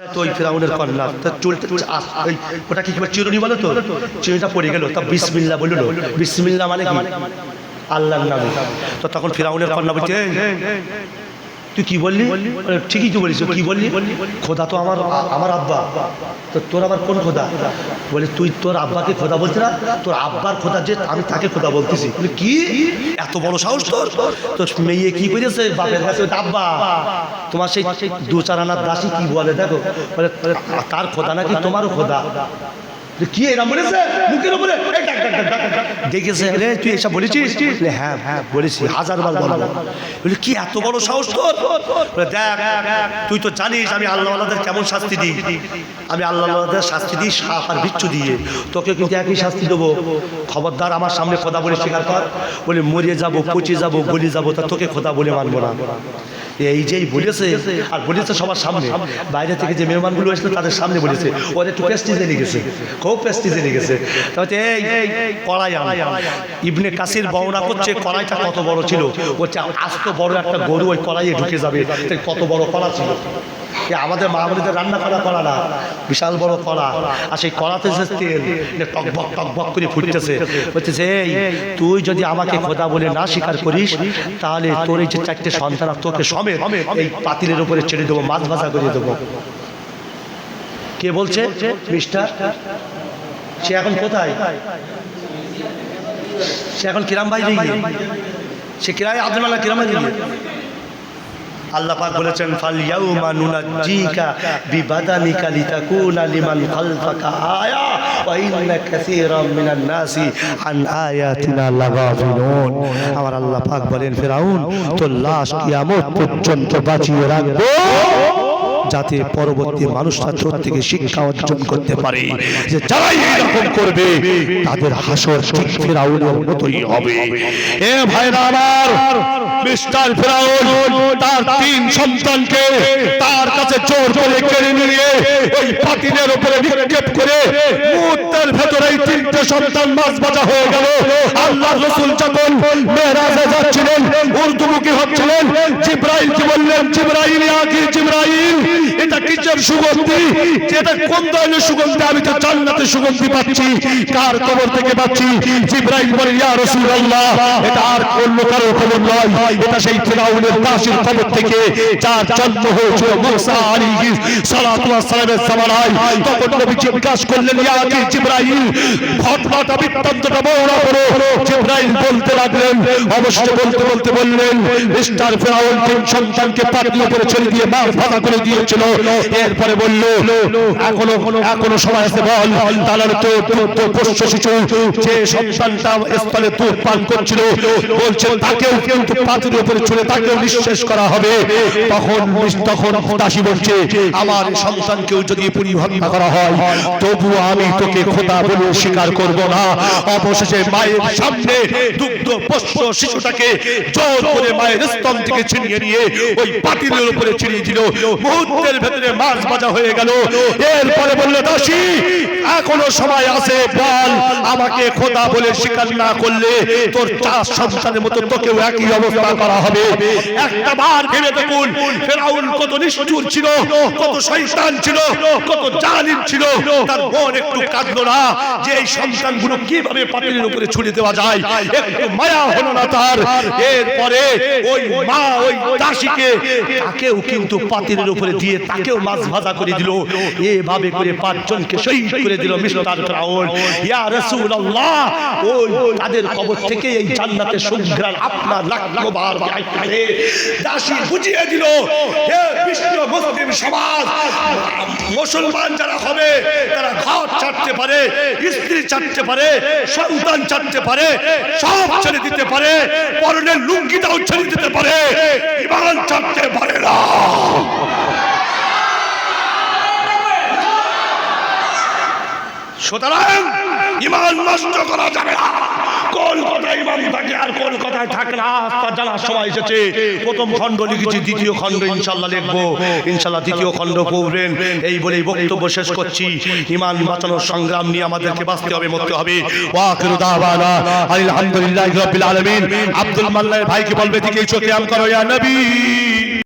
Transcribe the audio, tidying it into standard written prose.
তো ওই ফেরাউনের কন্যা তার চুলটা ওটা কি চিরুনি বলো তো, চিরুনিটা পড়ে গেল, তা বিসমিল্লাহ বলল। বিসমিল্লাহ মানে কি? আল্লাহর নামে। তো তখন ফেরাউনের কন্যা বলছে, তুই কি বললি? ঠিকই তো বলিস, কি বললি? খোদা তো আমার আব্বা। তো তোর আবার কোন খোদা? বলে তুই তোর আব্বাকে খোদা বলছি না, তোর আব্বার খোদা যে আমি তাকে খোদা বলতেছি। কি এত বড় সাহস তোর? তো মেয়ে কি করেছে বাপের কাছে, আব্বা তোমার সেই 2-4 আনার দাসী কি বলে দেখো, বলে তার খোদা নাকি তোমারও খোদা। কি এরকম বলেছে মুখের উপরে? দেখেছে রে তুই এসব বলেছিস? হ্যাঁ হ্যাঁ বলেছি, 1000 বার বলবো। বলে কি এত বড় সাহস তোর? দেখ তুই তো জানিস আমি আল্লাহওয়ালাদের কেমন শাস্তি দিই। আমি আল্লাহওয়ালাদের শাস্তি দিই সাপ আর বিচ্ছু দিয়ে, তোকে কিন্তু একই শাস্তি দেবো। খবরদার আমার সামনে খোদা বলে স্বীকার কর। বলে মরিয়ে যাবো, পচে যাবো, গলি যাবো, তা তোকে খোদা বলে মানবো না। এই যেই বলেছে, আর বলেছে সবার সামনে, বাইরে থেকে যে মেহমানগুলো এসেছে তাদের সামনে বলেছে, ওদের একটু প্রেস্টিজে নিয়ে গেছে, খুব প্রেস্টিজে নিয়ে গেছে। তাহলে এই কড়াই ইবনে কাসির বর্ণনা করছে কড়াইটা কত বড় ছিল। বলছে আস্ত বড় একটা গরু ওই কড়াইয়ে ঢুকে যাবে, কত বড় কড়া ছিল। আমাদের মা বোনেদের রান্না করা কড়া না, বিশাল বড় কড়া। আর সেই কড়াতে যে তেল টকবক টকবক করে ফুটতেছে। বলতেছে এই তুই যদি আমাকে খোদা বলে না স্বীকার করিস, তাহলে তোর এই যে 4টে সন্তান তোকে সমেত এই পাতিলের উপরে ছেড়ে দেবো, মাছ ভাজা করে দেবো। কে বলছে? মিস্টার। সে এখন কোথায়? সে এখন কিরাম ভাই নেই, সে কিরায় আব্দুল মাল্লাহ কিরাম ভাই নেই। আল্লাহ পাক বলেছেন ফালইয়াউমা নুনাজ্জিকা বিবাদানিকা লিতাকুনা লিমান খালফাকা আয়া ওয়া ইন্না কাসীরাম মিনান নাসি আন আয়াতিনা লাগাফিলুন। আমার আল্লাহ পাক বলেন ফিরাউন তোর লাশ কিয়ামত পর্যন্ত বাঁচিয়ে রাখবো, যাতে পরবর্তী মানুষরা তোর থেকে শিক্ষা অর্জন করতে পারে যে যারা এরকম করবে তাদের হাসর ঠিক ফিরাউনের মতোই হবে। এ ভাইরা আমার, মিস্টার ফিরাউন তার 3 সন্তানকে তার কাছে জোর করে কেড়ে নিয়ে ওই পাতিলের উপরে নিক্ষেপ করে মুহূর্তের ভেতরেই 3টে সন্তান মাছ ভাজা হয়ে গেল। আল্লাহর রাসূল যখন মেরাজে যাচ্ছিলেন, উর্দুমুখী হচ্ছিলেন, জিবরাইলকে বললেন জিবরাইল ইয়া জিবরাইল এটা কিসের সুগন্ধি? এটা কোন ধরনের সুগন্ধি? আমি তো জান্নাতের সুগন্ধি পাচ্ছি। কার কবর থেকে পাচ্ছি? জিবরাইল বলে ইয়া রাসূলুল্লাহ এটা আর অন্য কারো খবর নয়, এটা সেই ফিরাউনের দাসীর খবর থেকে যার জন্ম হয়েছিল মুসা আলাইহিস সালাতু ওয়াস সালামের জামানায়। তখন নবী জিজ্ঞাসা করলেন ইয়া জিবরাইল ঘটনাটা বৃত্তান্তটা বর্ণনা করো। জিবরাইল বলতে লাগলেন, অবশ্যই বলতে বলতে বললেন মিস্টার ফিরাউন 3 সন্তানকে পাতিলের উপরে ছেড়ে দিয়ে মাছ ভাজা করে দিয়েছিল। এরপরে বলল এখনো সময় আছে বল, তাহলে তো পোষ্য শিশু যে সন্তানটা স্থলে দুধ পান করছিল বলছে তাকেও কিন্তু পাতিলের উপরে ছুঁড়ে তাকেও নিঃশেষ করা হবে। তখন দাসী বলছে আমার সন্তানকেও যদি পরিহত্যা করা হয় তবু আমি তোকে খোদা বলে স্বীকার করব না। অবশেষে মায়ের সামনে দুগ্ধ পোষ্য শিশুটাকে জোর করে মায়ের স্তন থেকে ছিনিয়ে নিয়ে ওই পাতিলের উপরে ছিনিয়ে দিল। মুহূর্তের ভেতরে মাছ ভাজা হয়ে গেল। এরপরে বলল দাসী এখনো সময় আছে বল, আমাকে খোদা বলে স্বীকার না করলে তোর 4 সন্তানের মতো তোকেও একই অবস্থা করা হবে। একটা বার ভেবে দেখুন ফিরাউন কত নিষ্ঠুর ছিল, কত শয়তান ছিল, কত জালিম ছিল। তার মন একটু কাঁদলো না যে এই সন্তানগুলো কিভাবে পাতিলের উপরে ছুড়ে দেওয়া যায়, একটু মায়া হলো না তার। এরপরে ওই মা ওই দাসীকে তাকেও কিন্তু পাতিলের উপরে দিয়ে তাকেও মাছ ভাজা করে দিল। এভাবে করে 5 জনকে শহীদ করে দিল মিস্টার ফিরাউন। ইয়া রাসূলুল্লাহ ওই তাদের কবর থেকে এই জান্নাতের সুঘ্রাণ আপনার লাখবার আইছে। দাসী বুঝিয়ে দিল হে বিশ্ব মুসলিম সমাজ, মুসলমান যারা হবে তারা ঘর ছাড়তে পারে, স্ত্রী ছাড়তে পারে, সন্তান ছাড়তে পারে, সব ছেড়ে দিতে পারে, পরনের লুঙ্গিটাও ছেড়ে দিতে পারে, ঈমান ছাড়তে পারে না। সুতরাং ঈমান নষ্ট করা যাবে না। কোন কথায় ঈমান থাকে আর কোন কথায় থাকে না তা জানার সময় এসেছে। প্রথম খণ্ড লিখেছি, দ্বিতীয় খণ্ড ইনশাআল্লাহ লিখবো। ইনশাআল্লাহ দ্বিতীয় খণ্ড পড়বেন। এই বলেই বক্তব্য শেষ করছি। ঈমান বাঁচানোর সংগ্রাম নিয়ে আমাদেরকে বাঁচতে হবে, মরতে হবে। ওয়া আখিরু দাওয়ানা আলহামদুলিল্লাহি রাব্বিল আলামিন। আব্দুল মাল্লার ভাইকে বলবে দিকে চোখে আম করো ইয়া নবী।